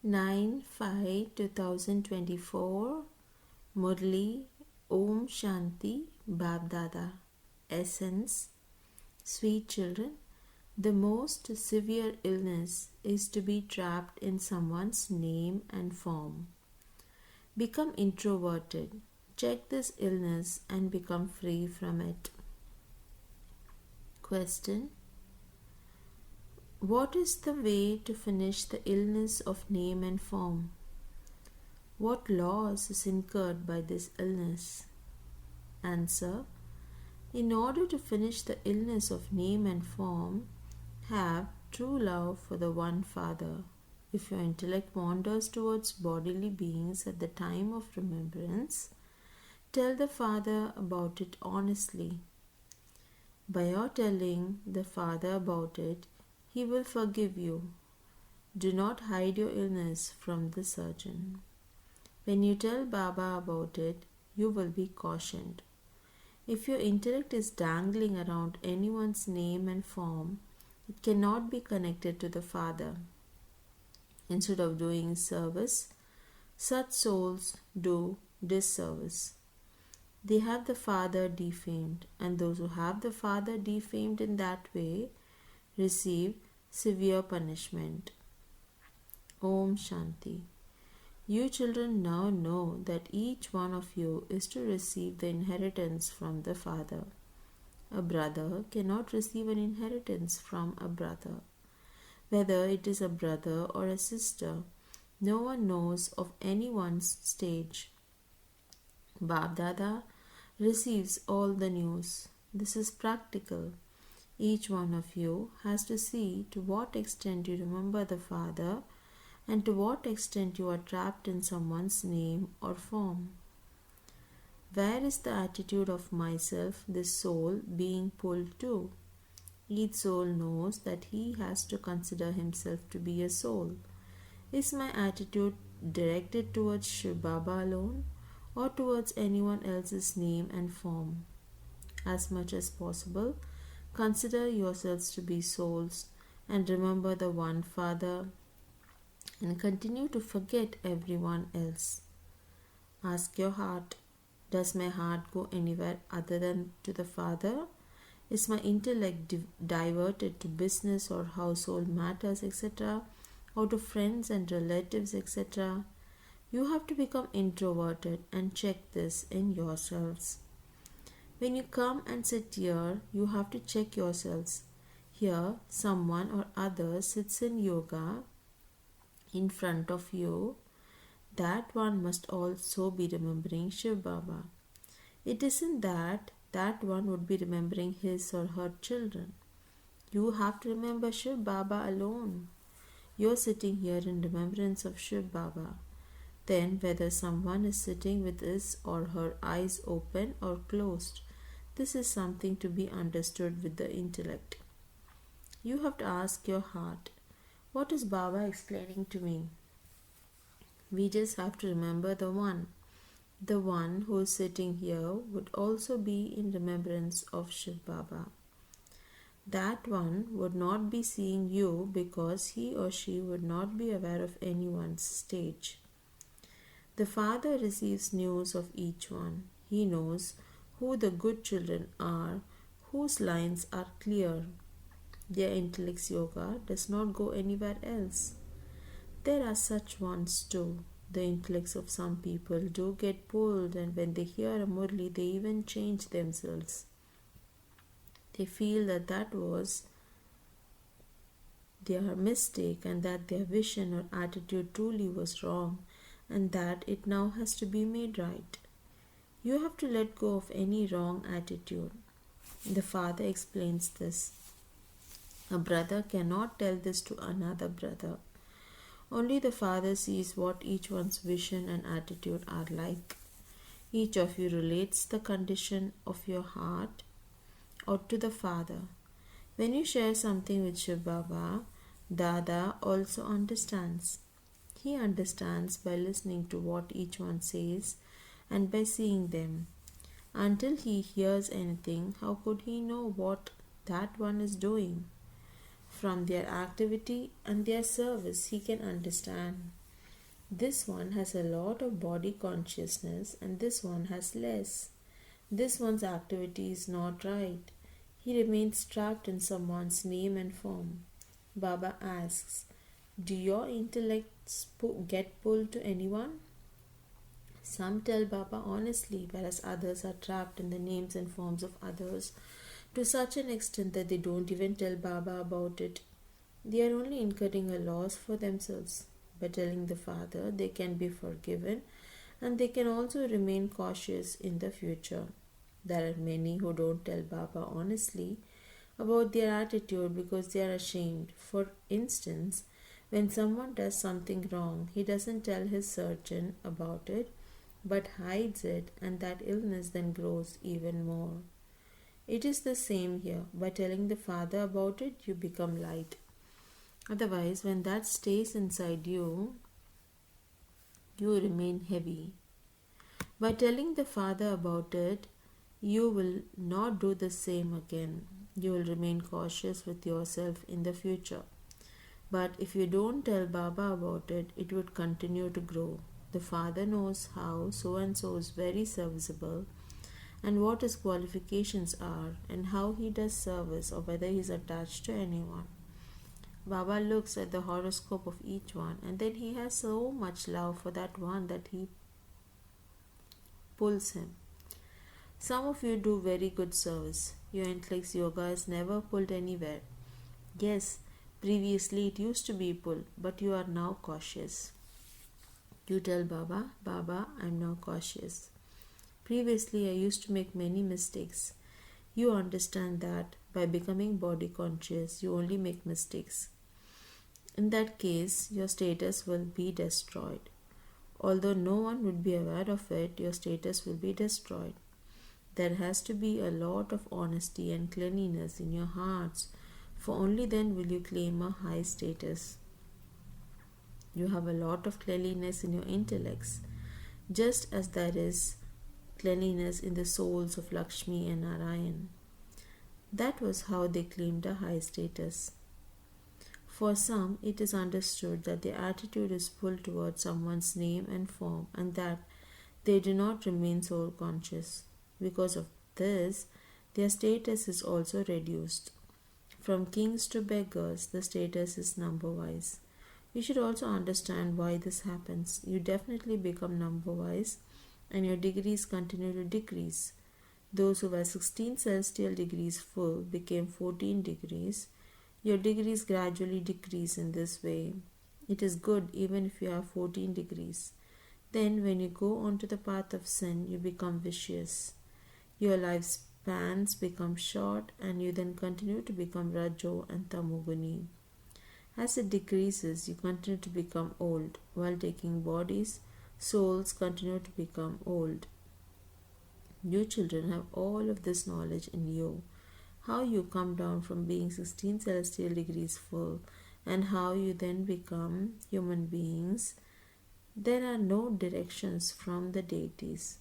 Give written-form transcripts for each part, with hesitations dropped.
9/5/2024 Murli Om Shanti Babdada. Essence. Sweet children, the most severe illness is to be trapped in someone's name and form. Become introverted. Check this illness and become free from it. Question. What is the way to finish the illness of name and form? What loss is incurred by this illness? Answer. In order to finish the illness of name and form, have true love for the one Father. If your intellect wanders towards bodily beings at the time of remembrance, tell the Father about it honestly. By your telling the Father about it, He will forgive you. Do not hide your illness from the surgeon. When you tell Baba about it, you will be cautioned. If your intellect is dangling around anyone's name and form, it cannot be connected to the Father. Instead of doing service, such souls do disservice. They have the Father defamed, and those who have the Father defamed in that way receive severe punishment. Om Shanti. You children now know that each one of you is to receive the inheritance from the Father. A brother cannot receive an inheritance from a brother. Whether it is a brother or a sister, no one knows of anyone's stage. Bab Dada receives all the news. This is practical. Each one of you has to see to what extent you remember the Father and to what extent you are trapped in someone's name or form. Where is the attitude of myself, this soul, being pulled to? Each soul knows that he has to consider himself to be a soul. Is my attitude directed towards Shiv Baba alone or towards anyone else's name and form? As much as possible, consider yourselves to be souls and remember the one Father and continue to forget everyone else. Ask your heart, does my heart go anywhere other than to the Father? Is my intellect diverted to business or household matters, etc., or to friends and relatives, etc.? You have to become introverted and check this in yourselves. When you come and sit here, you have to check yourselves. Here, someone or other sits in yoga in front of you. That one must also be remembering Shiv Baba. It isn't that one would be remembering his or her children. You have to remember Shiv Baba alone. You're sitting here in remembrance of Shiv Baba. Then whether someone is sitting with his or her eyes open or closed, this is something to be understood with the intellect. You have to ask your heart, what is Baba explaining to me? We just have to remember the one. The one who is sitting here would also be in remembrance of Shiv Baba. That one would not be seeing you because he or she would not be aware of anyone's stage. The Father receives news of each one. He knows who the good children are, whose lines are clear. Their intellect's yoga does not go anywhere else. There are such ones too. The intellects of some people do get pulled, and when they hear a Murli, they even change themselves. They feel that was their mistake and that their vision or attitude truly was wrong and that it now has to be made right. You have to let go of any wrong attitude. The Father explains this. A brother cannot tell this to another brother. Only the Father sees what each one's vision and attitude are like. Each of you relates the condition of your heart or to the Father. When you share something with Shiv Baba, Dada also understands. He understands by listening to what each one says and by seeing them. Until he hears anything, how could he know what that one is doing? From their activity and their service, he can understand. This one has a lot of body consciousness and this one has less. This one's activity is not right. He remains trapped in someone's name and form. Baba asks, do your intellects get pulled to anyone? Some tell Baba honestly, whereas others are trapped in the names and forms of others to such an extent that they don't even tell Baba about it. They are only incurring a loss for themselves. By telling the Father, they can be forgiven and they can also remain cautious in the future. There are many who don't tell Baba honestly about their attitude because they are ashamed. For instance, when someone does something wrong, he doesn't tell his surgeon about it but hides it, and that illness then grows even more. It is the same here. By telling the Father about it, you become light. Otherwise, when that stays inside you, you remain heavy. By telling the Father about it, you will not do the same again. You will remain cautious with yourself in the future. But if you don't tell Baba about it, it would continue to grow. The Father knows how so and so is very serviceable and what his qualifications are and how he does service or whether he is attached to anyone. Baba looks at the horoscope of each one and then he has so much love for that one that he pulls him. Some of you do very good service. Your intellect's yoga is never pulled anywhere. Yes, previously it used to be pulled, but you are now cautious. You tell Baba, Baba, I am now cautious. Previously I used to make many mistakes. You understand that by becoming body conscious, you only make mistakes. In that case, your status will be destroyed. Although no one would be aware of it, your status will be destroyed. There has to be a lot of honesty and cleanliness in your hearts, for only then will you claim a high status. You have a lot of cleanliness in your intellects, just as there is cleanliness in the souls of Lakshmi and Narayan. That was how they claimed a high status. For some, it is understood that their attitude is pulled towards someone's name and form and that they do not remain soul conscious. Because of this, their status is also reduced. From kings to beggars, the status is number-wise. You should also understand why this happens. You definitely become number-wise and your degrees continue to decrease. Those who were 16 celestial degrees full became 14 degrees. Your degrees gradually decrease in this way. It is good even if you have 14 degrees. Then when you go onto the path of sin, you become vicious. Your lifespans become short and you then continue to become Rajo and Tamoguni. As it decreases, you continue to become old. While taking bodies, souls continue to become old. You children have all of this knowledge in you. How you come down from being 16 celestial degrees full and how you then become human beings. There are no directions from the deities.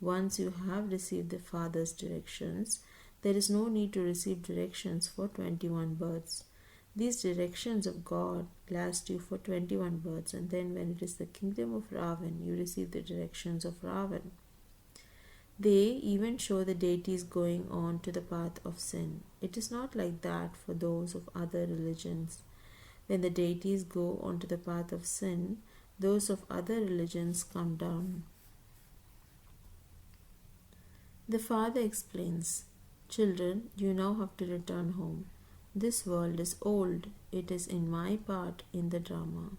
Once you have received the Father's directions, there is no need to receive directions for 21 births. These directions of God last you for 21 births, and then when it is the kingdom of Ravan, you receive the directions of Ravan. They even show the deities going on to the path of sin. It is not like that for those of other religions. When the deities go on to the path of sin, those of other religions come down. The Father explains, children, you now have to return home. This world is old. It is in my part in the drama.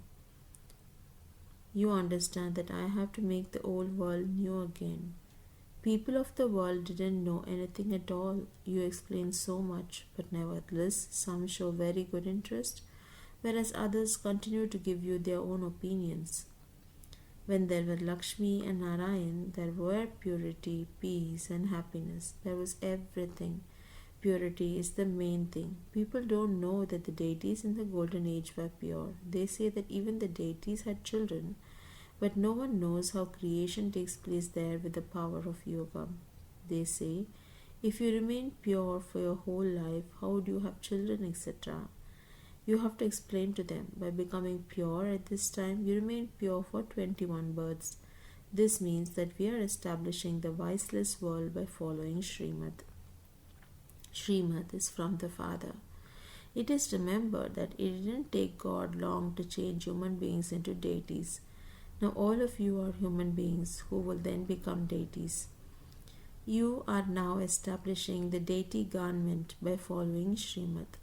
You understand that I have to make the old world new again. People of the world didn't know anything at all. You explain so much, but nevertheless, some show very good interest, whereas others continue to give you their own opinions. When there were Lakshmi and Narayan, there were purity, peace, and happiness. There was everything. Purity is the main thing. People don't know that the deities in the golden age were pure. They say that even the deities had children, but no one knows how creation takes place there with the power of yoga. They say, if you remain pure for your whole life, how would you have children, etc.? You have to explain to them, by becoming pure at this time, you remain pure for 21 births. This means that we are establishing the viceless world by following Srimad. Srimad is from the Father. It is remembered that it didn't take God long to change human beings into deities. Now all of you are human beings who will then become deities. You are now establishing the deity government by following Srimad.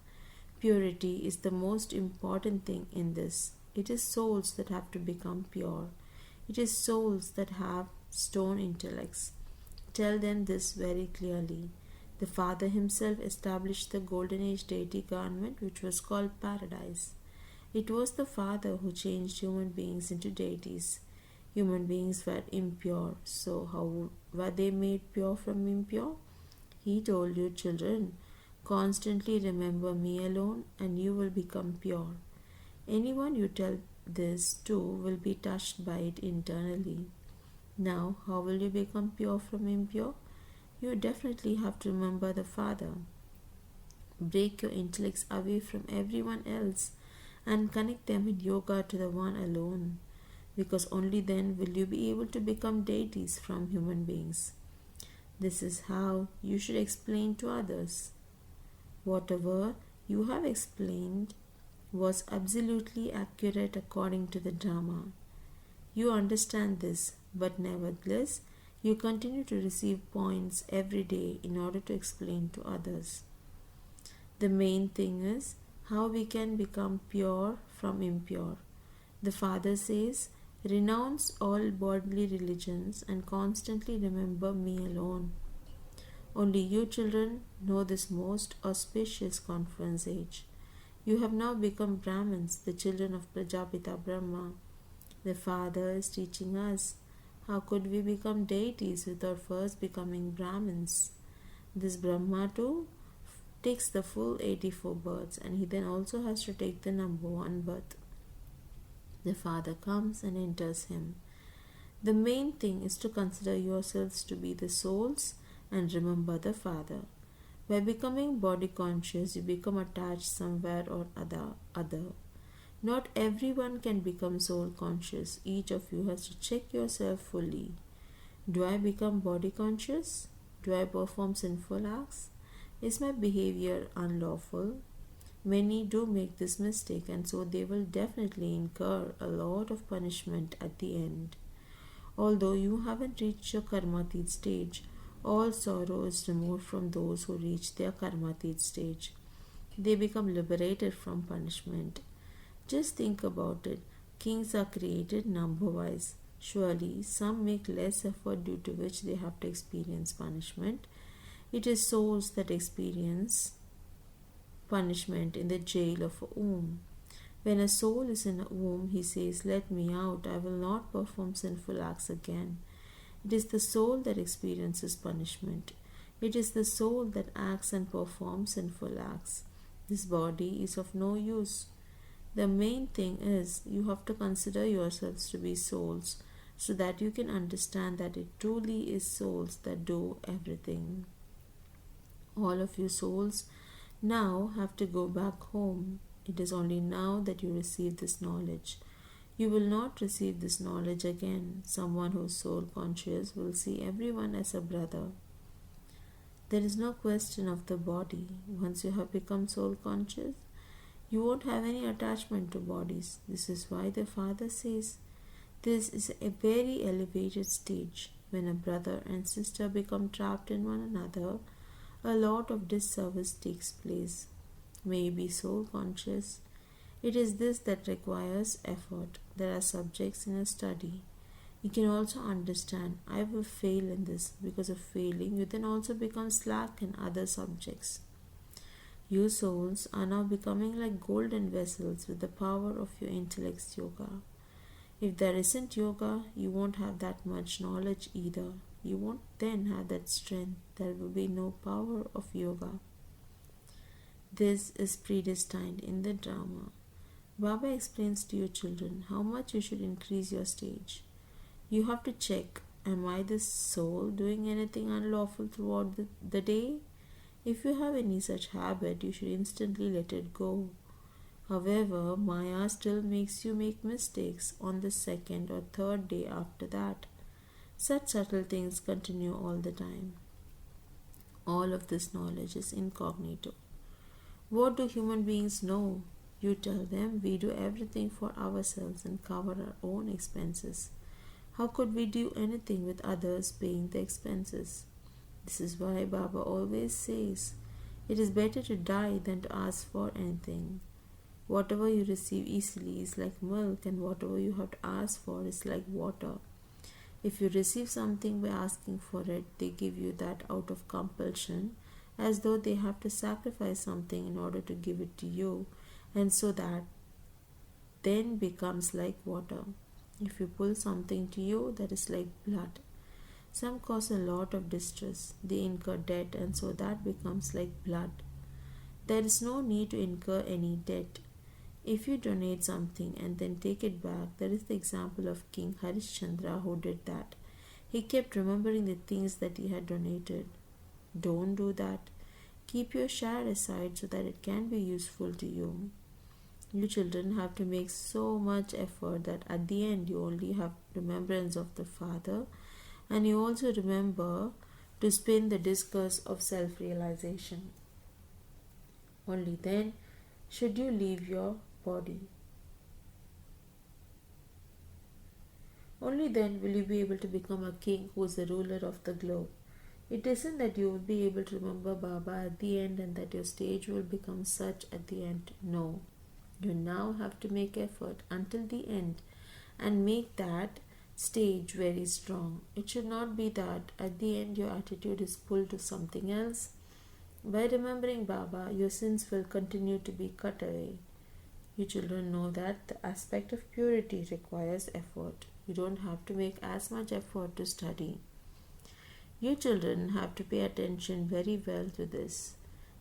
Purity is the most important thing in this. It is souls that have to become pure. It is souls that have stone intellects. Tell them this very clearly. The Father himself established the Golden Age deity government, which was called Paradise. It was the Father who changed human beings into deities. Human beings were impure, so how were they made pure from impure? He told you, children, constantly remember me alone and you will become pure. Anyone you tell this to will be touched by it internally. Now, how will you become pure from impure? You definitely have to remember the Father. Break your intellects away from everyone else and connect them in yoga to the one alone, because only then will you be able to become deities from human beings. This is how you should explain to others. Whatever you have explained was absolutely accurate according to the drama. You understand this, but nevertheless, you continue to receive points every day in order to explain to others. The main thing is how we can become pure from impure. The Father says, renounce all bodily religions and constantly remember me alone. Only you children know this most auspicious conference age. You have now become Brahmins, the children of Prajapita Brahma. The Father is teaching us, how could we become deities without first becoming Brahmins? This Brahma too takes the full 84 births, and he then also has to take the number 1 birth. The Father comes and enters him. The main thing is to consider yourselves to be the souls and remember the Father. By becoming body conscious, you become attached somewhere or other. Not everyone can become soul conscious. Each of you has to check yourself fully. Do I become body conscious? Do I perform sinful acts? Is my behavior unlawful? Many do make this mistake, and so they will definitely incur a lot of punishment at the end. Although you haven't reached your karmatit stage, all sorrow is removed from those who reach their karmatit stage. They become liberated from punishment. Just think about it. Kings are created number-wise. Surely some make less effort, due to which they have to experience punishment. It is souls that experience punishment in the jail of a womb. When a soul is in a womb, he says, let me out, I will not perform sinful acts again. It is the soul that experiences punishment. It is the soul that acts and performs sinful acts. This body is of no use. The main thing is you have to consider yourselves to be souls, so that you can understand that it truly is souls that do everything. All of you souls now have to go back home. It is only now that you receive this knowledge. You will not receive this knowledge again. Someone who is soul conscious will see everyone as a brother. There is no question of the body. Once you have become soul conscious, you won't have any attachment to bodies. This is why the Father says this is a very elevated stage. When a brother and sister become trapped in one another, a lot of disservice takes place. May you be soul conscious. It is this that requires effort. There are subjects in a study. You can also understand, I will fail in this. Because of failing, you then also become slack in other subjects. You souls are now becoming like golden vessels with the power of your intellect's yoga. If there isn't yoga, you won't have that much knowledge either. You won't then have that strength. There will be no power of yoga. This is predestined in the drama. Baba explains to you children how much you should increase your stage. You have to check, am I this soul doing anything unlawful throughout the day? If you have any such habit, you should instantly let it go. However, Maya still makes you make mistakes on the second or third day after that. Such subtle things continue all the time. All of this knowledge is incognito. What do human beings know? You tell them we do everything for ourselves and cover our own expenses. How could we do anything with others paying the expenses? This is why Baba always says, it is better to die than to ask for anything. Whatever you receive easily is like milk, and whatever you have to ask for is like water. If you receive something by asking for it, they give you that out of compulsion, as though they have to sacrifice something in order to give it to you, and so that then becomes like water. If you pull something to you, that is like blood. Some cause a lot of distress. They incur debt, and so that becomes like blood. There is no need to incur any debt. If you donate something and then take it back, that is the example of King Harishchandra who did that. He kept remembering the things that he had donated. Don't do that. Keep your share aside so that it can be useful to you. You children have to make so much effort that at the end you only have remembrance of the Father, and you also remember to spin the discourse of self-realization. Only then should you leave your body. Only then will you be able to become a king who is the ruler of the globe. It isn't that you will be able to remember Baba at the end and that your stage will become such at the end. No. You now have to make effort until the end and make that stage very strong. It should not be that at the end your attitude is pulled to something else. By remembering Baba, your sins will continue to be cut away. You children know that the aspect of purity requires effort. You don't have to make as much effort to study. You children have to pay attention very well to this.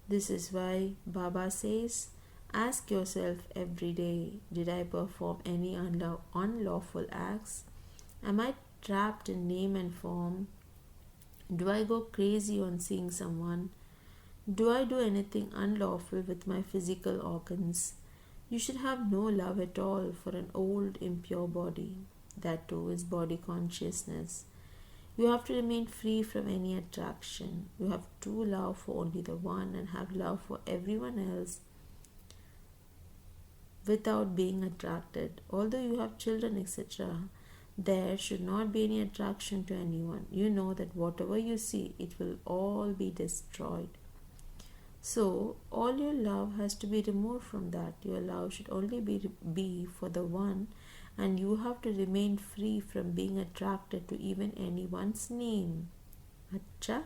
This is why Baba says, ask yourself every day, did I perform any unlawful acts? Am I trapped in name and form? Do I go crazy on seeing someone? Do I do anything unlawful with my physical organs? You should have no love at all for an old, impure body. That too is body consciousness. You have to remain free from any attraction. You have true love for only the one and have love for everyone else without being attracted. Although you have children, etc., there should not be any attraction to anyone. You know that whatever you see, it will all be destroyed. So, all your love has to be removed from that. Your love should only be for the one, and you have to remain free from being attracted to even anyone's name. Acha?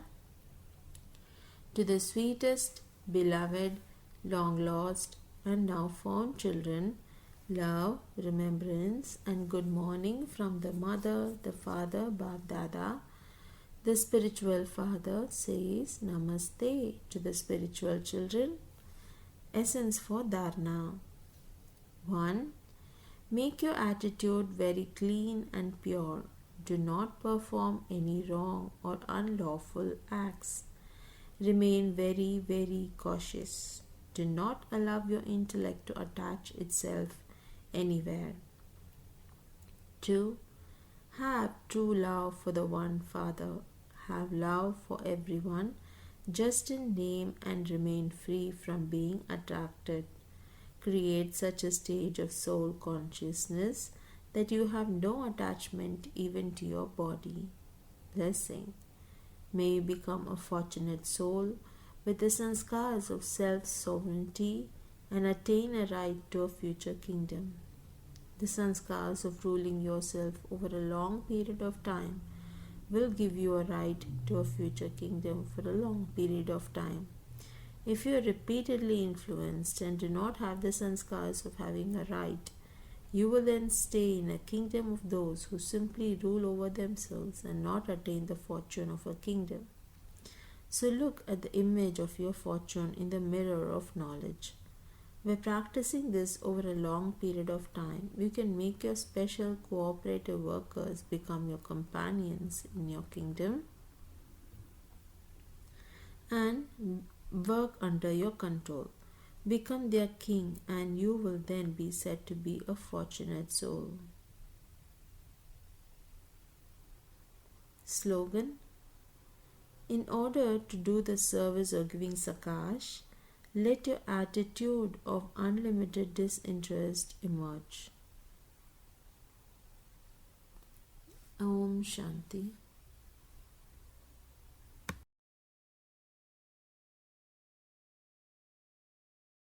To the sweetest, beloved, long lost, and now found children, love, remembrance, and good morning from the mother, the father, Bab Dada. The spiritual father says Namaste to the spiritual children. Essence for Dharna. 1. Make your attitude very clean and pure. Do not perform any wrong or unlawful acts. Remain very, very cautious. Do not allow your intellect to attach itself anywhere. 2. Have true love for the one Father. Have love for everyone, just in name, and remain free from being attracted. Create such a stage of soul consciousness that you have no attachment even to your body. Blessing. May you become a fortunate soul with the sanskars of self-sovereignty and attain a right to a future kingdom. The sanskars of ruling yourself over a long period of time will give you a right to a future kingdom for a long period of time. If you are repeatedly influenced and do not have the sanskars of having a right, you will then stay in a kingdom of those who simply rule over themselves and not attain the fortune of a kingdom. So look at the image of your fortune in the mirror of knowledge. By practicing this over a long period of time, you can make your special cooperative workers become your companions in your kingdom and work under your control. Become their king, and you will then be said to be a fortunate soul. Slogan: in order to do the service of giving Sakash, let your attitude of unlimited disinterest emerge. Om Shanti.